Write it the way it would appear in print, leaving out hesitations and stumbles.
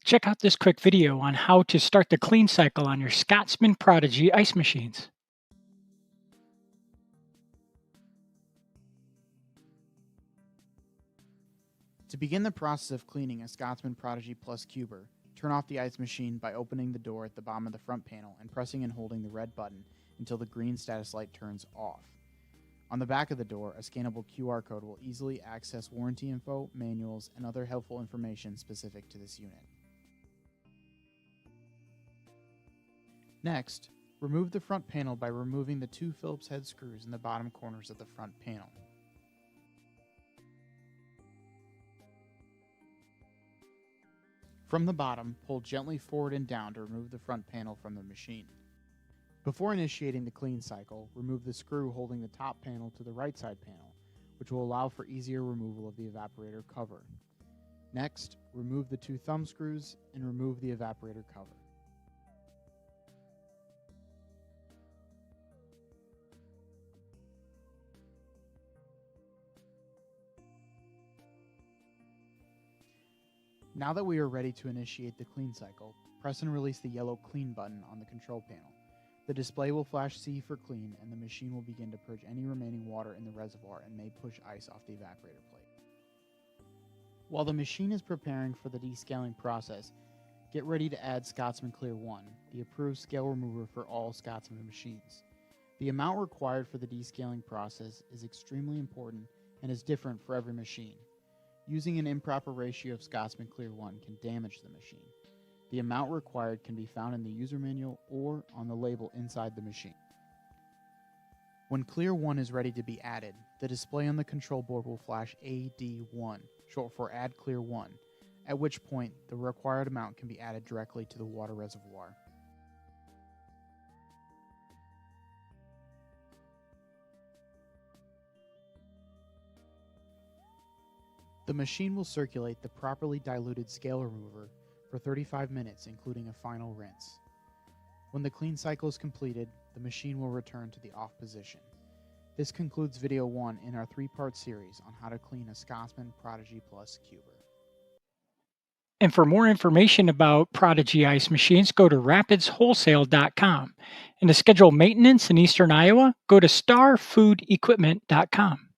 Check out this quick video on how to start the clean cycle on your Scotsman Prodigy ice machines. To begin the process of cleaning a Scotsman Prodigy Plus Cuber, turn off the ice machine by opening the door at the bottom of the front panel and pressing and holding the red button until the green status light turns off. On the back of the door, a scannable QR code will easily access warranty info, manuals, and other helpful information specific to this unit. Next, remove the front panel by removing the two Phillips head screws in the bottom corners of the front panel. From the bottom, pull gently forward and down to remove the front panel from the machine. Before initiating the clean cycle, remove the screw holding the top panel to the right side panel, which will allow for easier removal of the evaporator cover. Next, remove the two thumb screws and remove the evaporator cover. Now that we are ready to initiate the clean cycle, press and release the yellow clean button on the control panel. The display will flash C for clean, and the machine will begin to purge any remaining water in the reservoir and may push ice off the evaporator plate. While the machine is preparing for the descaling process, get ready to add Scotsman Clear One, the approved scale remover for all Scotsman machines. The amount required for the descaling process is extremely important and is different for every machine. Using an improper ratio of Scotsman Clear One can damage the machine. The amount required can be found in the user manual or on the label inside the machine. When Clear One is ready to be added, the display on the control board will flash AD1, short for Add Clear One, at which point the required amount can be added directly to the water reservoir. The machine will circulate the properly diluted scale remover for 35 minutes, including a final rinse. When the clean cycle is completed, the machine will return to the off position. This concludes video 1 in our 3-part series on how to clean a Scotsman Prodigy Plus Cuber. And for more information about Prodigy ice machines, go to rapidwholesale.com. And to schedule maintenance in Eastern Iowa, go to starfoodequipment.com.